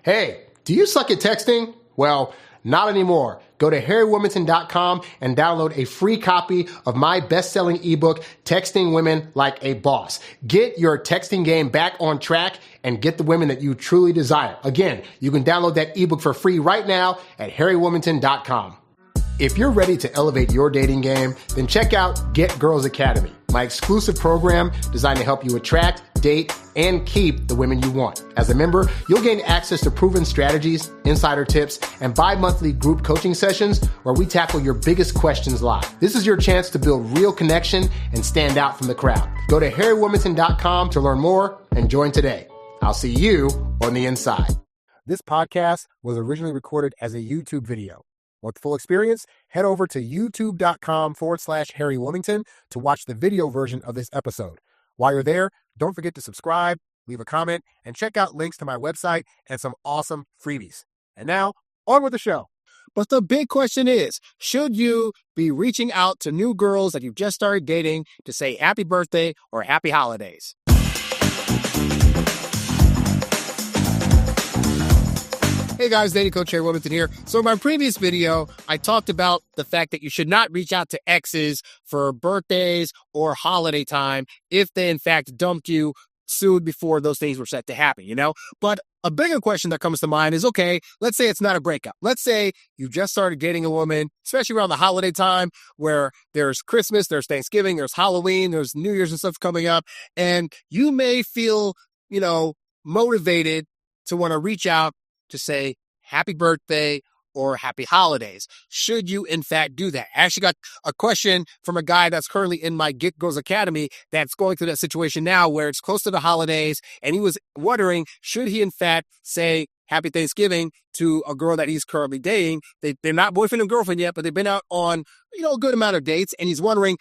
Hey, do you suck at texting? Well, not anymore. Go to HarryWilmington.com and download a free copy of my best-selling ebook, Texting Women Like a Boss. Get your texting game back on track and get the women that you truly desire. Again, you can download that ebook for free right now at HarryWilmington.com. If you're ready to elevate your dating game, then check out Get Girls Academy, my exclusive program designed to help you attract, date, and keep the women you want. As a member, you'll gain access to proven strategies, insider tips, and bi-monthly group coaching sessions where we tackle your biggest questions live. This is your chance to build real connection and stand out from the crowd. Go to HarryWilmington.com to learn more and join today. I'll see you on the inside. This podcast was originally recorded as a YouTube video. Want the full experience? Head over to youtube.com/HarryWilmington to watch the video version of this episode. While you're there, don't forget to subscribe, leave a comment, and check out links to my website and some awesome freebies. And now, on with the show. But the big question is, should you be reaching out to new girls that you've just started dating to say happy birthday or happy holidays? Hey guys, dating coach Harry Wilmington here. So in my previous video, I talked about the fact that you should not reach out to exes for birthdays or holiday time if they in fact dumped you soon before those things were set to happen, you know? But a bigger question that comes to mind is, okay, let's say it's not a breakup. Let's say you just started dating a woman, especially around the holiday time where there's Christmas, there's Thanksgiving, there's Halloween, there's New Year's and stuff coming up, and you may feel, motivated to want to reach out to say happy birthday or happy holidays. Should you in fact do that? I actually got a question from a guy that's currently in my Get Girls Academy that's going through that situation now where it's close to the holidays, and he was wondering, should he in fact say happy Thanksgiving to a girl that he's currently dating? They're not boyfriend and girlfriend yet, but they've been out on, a good amount of dates, and he's wondering,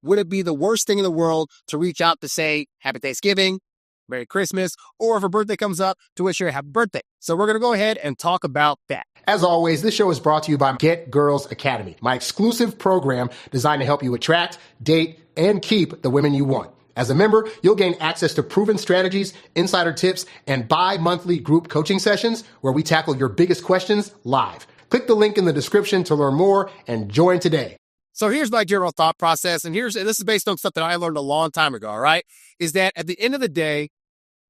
would it be the worst thing in the world to reach out to say happy Thanksgiving, Merry Christmas, or if her birthday comes up, to wish her a happy birthday? So we're going to go ahead and talk about that. As always, this show is brought to you by Get Girls Academy, my exclusive program designed to help you attract, date, and keep the women you want. As a member, you'll gain access to proven strategies, insider tips, and bi-monthly group coaching sessions where we tackle your biggest questions live. Click the link in the description to learn more and join today. So here's my general thought process, and this is based on stuff that I learned a long time ago, all right? Is that at the end of the day,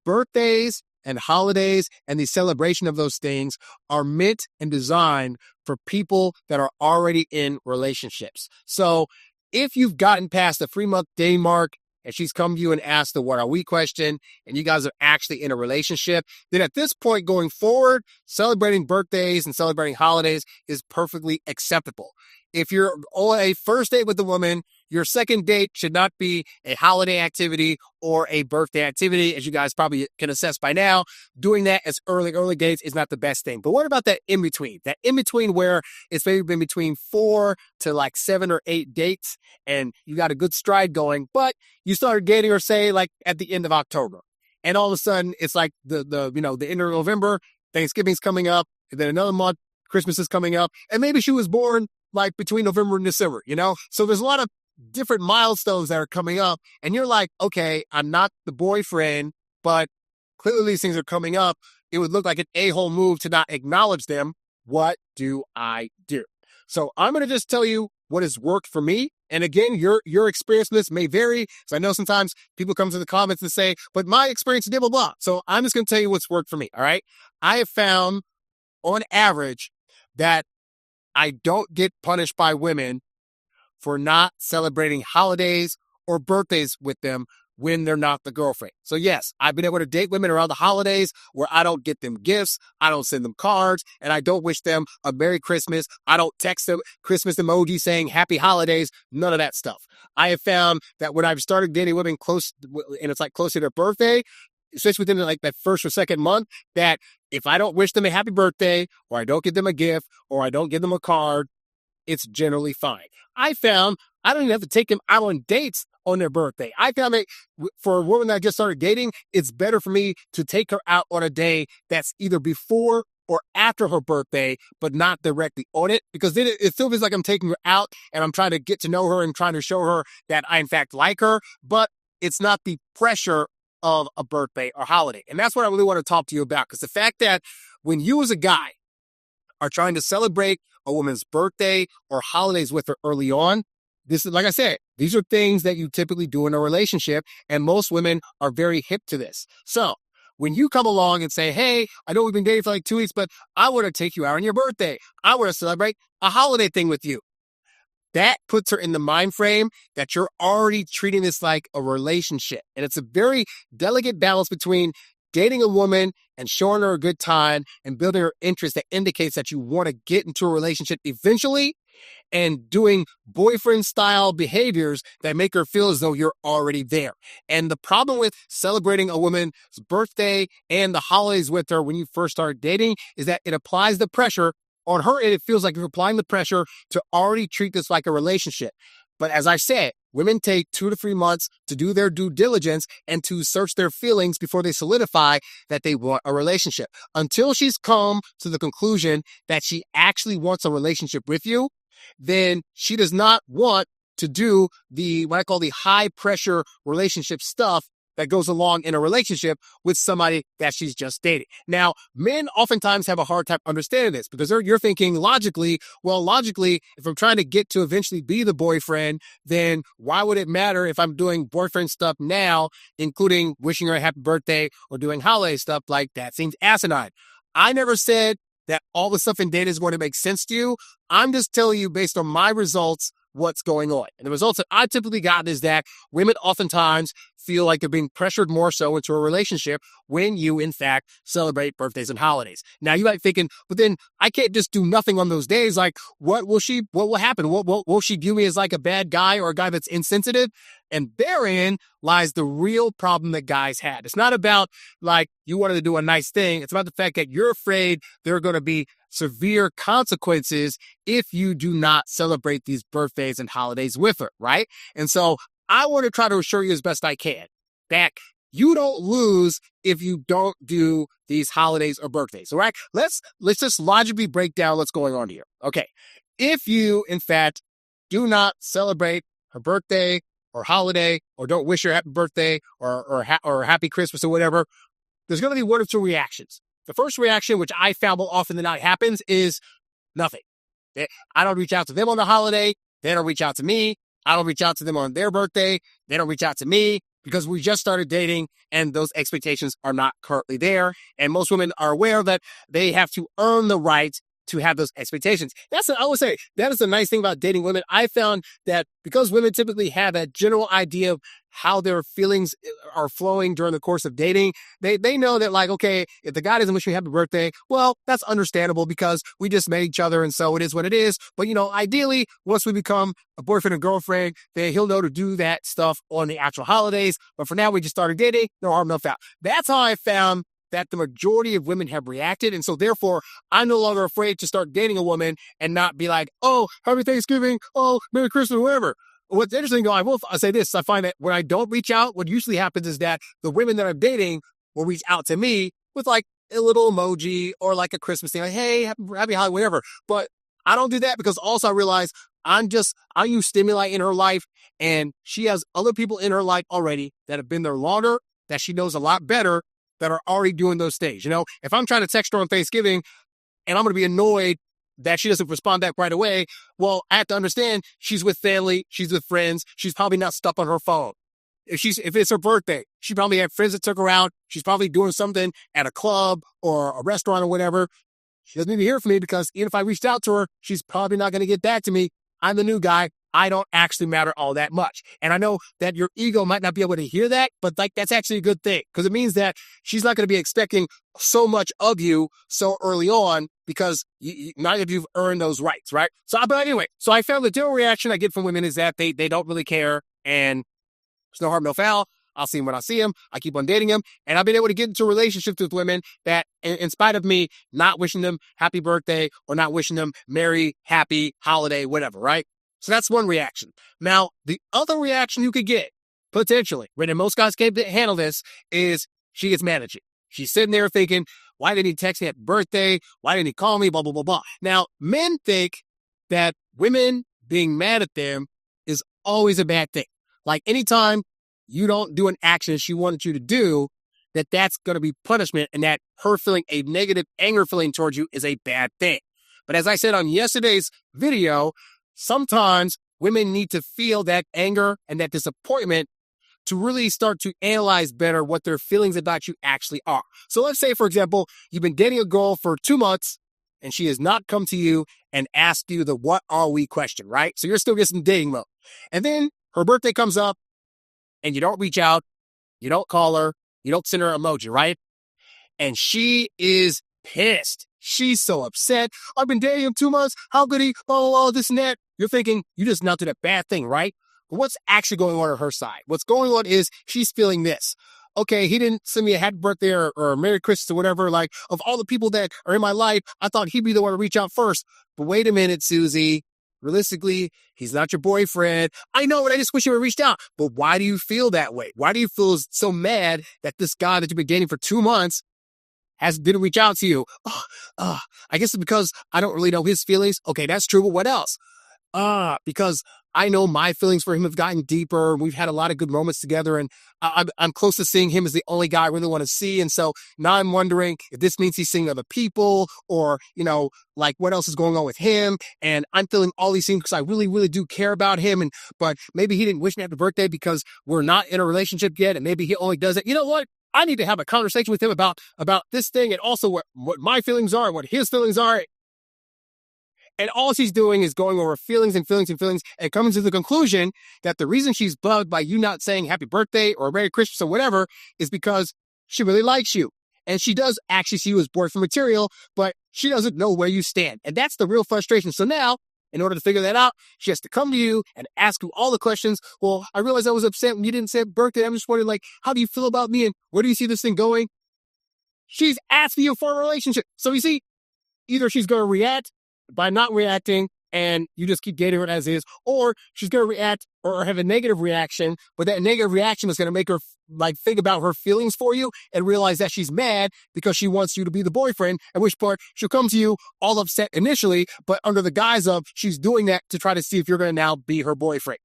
birthdays and holidays and the celebration of those things are meant and designed for people that are already in relationships. So if you've gotten past the 3-month day mark and she's come to you and asked the what are we question, and you guys are actually in a relationship, then at this point going forward, celebrating birthdays and celebrating holidays is perfectly acceptable. If you're on a first date with a woman, your second date should not be a holiday activity or a birthday activity. As you guys probably can assess by now, doing that as early dates is not the best thing. But what about that in between? That in between where it's maybe been between 4 to 7 or 8 dates and you got a good stride going, but you started dating her, say, at the end of October. And all of a sudden it's the end of November, Thanksgiving's coming up, and then another month, Christmas is coming up, and maybe she was born between November and December, So there's a lot of different milestones that are coming up, and you're like, okay, I'm not the boyfriend, but clearly these things are coming up. It would look like an a-hole move to not acknowledge them. What do I do? So I'm going to just tell you what has worked for me. And again, your experience with this may vary. So I know sometimes people come to the comments and say, but my experience is blah, blah, blah. So I'm just going to tell you what's worked for me. All right. I have found on average that I don't get punished by women for not celebrating holidays or birthdays with them when they're not the girlfriend. So yes, I've been able to date women around the holidays where I don't get them gifts, I don't send them cards, and I don't wish them a Merry Christmas. I don't text them Christmas emoji saying Happy Holidays, none of that stuff. I have found that when I've started dating women close, and it's close to their birthday, especially within that first or second month, that if I don't wish them a happy birthday, or I don't give them a gift, or I don't give them a card, it's generally fine. I found I don't even have to take them out on dates on their birthday. I found that for a woman that I just started dating, it's better for me to take her out on a day that's either before or after her birthday, but not directly on it, because then it still feels like I'm taking her out and I'm trying to get to know her and trying to show her that I in fact like her, but it's not the pressure of a birthday or holiday. And that's what I really want to talk to you about, because the fact that when you as a guy are trying to celebrate a woman's birthday or holidays with her early on, this is, like I said, these are things that you typically do in a relationship, and most women are very hip to this. So when you come along and say, hey, I know we've been dating for like 2 weeks, but I want to take you out on your birthday. I want to celebrate a holiday thing with you. That puts her in the mind frame that you're already treating this like a relationship. And it's a very delicate balance between dating a woman and showing her a good time and building her interest that indicates that you want to get into a relationship eventually, and doing boyfriend style behaviors that make her feel as though you're already there. And the problem with celebrating a woman's birthday and the holidays with her when you first start dating is that it applies the pressure on her, and it feels like you're applying the pressure to already treat this like a relationship. But as I said, women take 2 to 3 months to do their due diligence and to search their feelings before they solidify that they want a relationship. Until she's come to the conclusion that she actually wants a relationship with you, then she does not want to do what I call the high pressure relationship stuff that goes along in a relationship with somebody that she's just dating. Now, men oftentimes have a hard time understanding this because you're thinking logically, if I'm trying to get to eventually be the boyfriend, then why would it matter if I'm doing boyfriend stuff now, including wishing her a happy birthday or doing holiday stuff? Like, that seems asinine. I never said that all the stuff in dating is going to make sense to you. I'm just telling you based on my results what's going on. And the results that I typically got is that women oftentimes feel like they're being pressured more so into a relationship when you, in fact, celebrate birthdays and holidays. Now, you might be thinking, but then I can't just do nothing on those days. Like, what will happen? Will she view me as like a bad guy or a guy that's insensitive? And therein lies the real problem that guys had. It's not about like you wanted to do a nice thing. It's about the fact that you're afraid there are going to be severe consequences if you do not celebrate these birthdays and holidays with her, right? And so I want to try to assure you as best I can that you don't lose if you don't do these holidays or birthdays. All right, let's just logically break down what's going on here. Okay, if you, in fact, do not celebrate her birthday or holiday, or don't wish her happy birthday or happy Christmas or whatever, there's going to be one of two reactions. The first reaction, which I found more often than not happens, is nothing. I don't reach out to them on the holiday. They don't reach out to me. I don't reach out to them on their birthday. They don't reach out to me because we just started dating and those expectations are not currently there. And most women are aware that they have to earn the right to have those expectations. I would say that is the nice thing about dating women. I found that because women typically have a general idea of how their feelings are flowing during the course of dating, they know that, like, okay, if the guy doesn't wish me happy birthday, well, that's understandable because we just met each other and so it is what it is. But, ideally, once we become a boyfriend and girlfriend, then he'll know to do that stuff on the actual holidays. But for now, we just started dating, no harm, no foul. That's how I found that the majority of women have reacted. And so therefore, I'm no longer afraid to start dating a woman and not be like, oh, happy Thanksgiving, oh, Merry Christmas, whatever. What's interesting, though, I'll say this. I find that when I don't reach out, what usually happens is that the women that I'm dating will reach out to me with like a little emoji or like a Christmas thing, like, hey, happy holiday, whatever. But I don't do that because also I realize I use stimuli in her life, and she has other people in her life already that have been there longer, that she knows a lot better, that are already doing those things. If I'm trying to text her on Thanksgiving and I'm going to be annoyed that she doesn't respond back right away, well, I have to understand she's with family, she's with friends, she's probably not stuck on her phone. If it's her birthday, she probably had friends that took her out, she's probably doing something at a club or a restaurant or whatever. She doesn't need to hear from me because even if I reached out to her, she's probably not going to get back to me. I'm the new guy. I don't actually matter all that much. And I know that your ego might not be able to hear that, but that's actually a good thing because it means that she's not going to be expecting so much of you so early on because neither of you've earned those rights, right? But anyway, I found the general reaction I get from women is that they don't really care, and there's no harm, no foul. I'll see him when I see him. I keep on dating him. And I've been able to get into relationships with women that, in spite of me not wishing them happy birthday or not wishing them merry, happy holiday, whatever, right? So that's one reaction. Now, the other reaction you could get, potentially, when most guys can't handle this, is she gets mad at you. She's sitting there thinking, why didn't he text me happy birthday? Why didn't he call me? Blah, blah, blah, blah. Now, men think that women being mad at them is always a bad thing. Like anytime you don't do an action she wanted you to do, that that's going to be punishment and that her feeling a negative anger feeling towards you is a bad thing. But as I said on yesterday's video, sometimes women need to feel that anger and that disappointment to really start to analyze better what their feelings about you actually are. So let's say, for example, you've been dating a girl for 2 months and she has not come to you and asked you the what are we question, right? So you're still just in dating mode. And then her birthday comes up and you don't reach out, you don't call her, you don't send her an emoji, right? And she is pissed. She's so upset. I've been dating him 2 months. How could he? Oh, this and that. You're thinking you just now did a bad thing, right? But what's actually going on her side? What's going on is she's feeling this. Okay, he didn't send me a happy birthday or a Merry Christmas or whatever. Like, of all the people that are in my life, I thought he'd be the one to reach out first. But wait a minute, Susie. Realistically, he's not your boyfriend. I know, and I just wish you would have reached out. But why do you feel that way? Why do you feel so mad that this guy that you've been dating for 2 months didn't reach out to you? I guess it's because I don't really know his feelings. Okay, that's true, but what else? Because I know my feelings for him have gotten deeper. We've had a lot of good moments together, and I'm close to seeing him as the only guy I really want to see. And so now I'm wondering if this means he's seeing other people or, like what else is going on with him. And I'm feeling all these things because I really, really do care about him. But maybe he didn't wish me happy birthday because we're not in a relationship yet. And maybe he only does it. You know what? I need to have a conversation with him about this thing and also what my feelings are and what his feelings are. And all she's doing is going over feelings and feelings and feelings and coming to the conclusion that the reason she's bugged by you not saying happy birthday or Merry Christmas or whatever is because she really likes you. And she does actually see you as boyfriend material, but she doesn't know where you stand. And that's the real frustration. So now, in order to figure that out, she has to come to you and ask you all the questions. Well, I realized I was upset when you didn't say happy birthday. I'm just wondering, like, how do you feel about me and where do you see this thing going? She's asking you for a relationship. So you see, either she's going to react by not reacting and you just keep dating her as is, or she's going to react or have a negative reaction, but that negative reaction is going to make her think about her feelings for you and realize that she's mad because she wants you to be the boyfriend, at which point she'll come to you all upset initially, but under the guise of she's doing that to try to see if you're going to now be her boyfriend.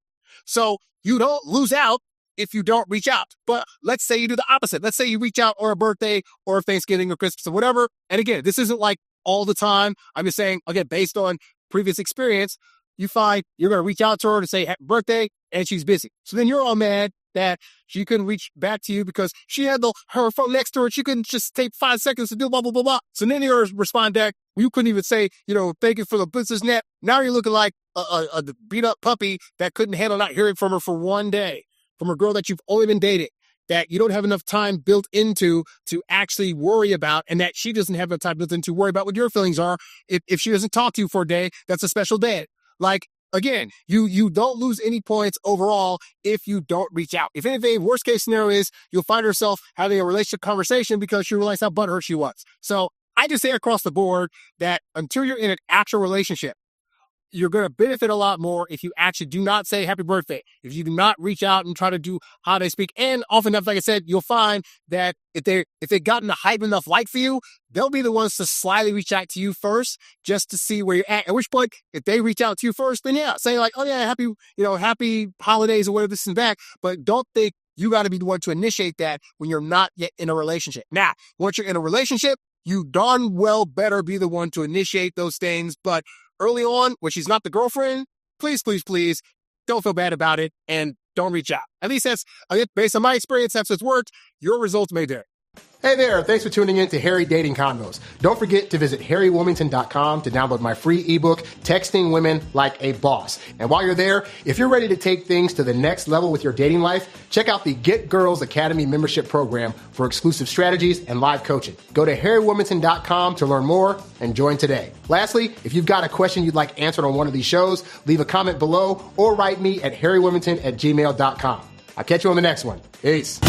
So you don't lose out if you don't reach out. But let's say you do the opposite. Let's say you reach out or a birthday or Thanksgiving or Christmas or whatever. And again, this isn't like all the time. I'm just saying, again, based on previous experience, you find you're going to reach out to her to say happy birthday and she's busy. So then you're all mad that she couldn't reach back to you because she had her phone next to her and she couldn't just take 5 seconds to do blah, blah, blah, blah. So then you respond back. You couldn't even say, thank you for the business net. Now you're looking like a beat up puppy that couldn't handle not hearing from her for one day, from a girl that you've only been dating, that you don't have enough time built into to actually worry about, and that she doesn't have enough time built into to worry about what your feelings are. If she doesn't talk to you for a day, that's a special day. Like, again, you don't lose any points overall if you don't reach out. If anything, worst case scenario is you'll find yourself having a relationship conversation because you realize how butthurt she was. So I just say across the board that until you're in an actual relationship, you're going to benefit a lot more if you actually do not say happy birthday, if you do not reach out and try to do how they speak. And often enough, like I said, you'll find that if they've gotten a hype enough like for you, they'll be the ones to slyly reach out to you first just to see where you're at. At which point, if they reach out to you first, then yeah, say like, oh yeah, happy holidays or whatever, this and that. But don't think you got to be the one to initiate that when you're not yet in a relationship. Now, once you're in a relationship, you darn well better be the one to initiate those things. But early on, when she's not the girlfriend, please, please, please don't feel bad about it and don't reach out. At least that's, based on my experience, that's what's worked. Your results may vary. Hey there, thanks for tuning in to Harry Dating Convos. Don't forget to visit HarryWilmington.com to download my free ebook, Texting Women Like a Boss. And while you're there, if you're ready to take things to the next level with your dating life, check out the Get Girls Academy membership program for exclusive strategies and live coaching. Go to HarryWilmington.com to learn more and join today. Lastly, if you've got a question you'd like answered on one of these shows, leave a comment below or write me at HarryWilmington@gmail.com. I'll catch you on the next one. Peace.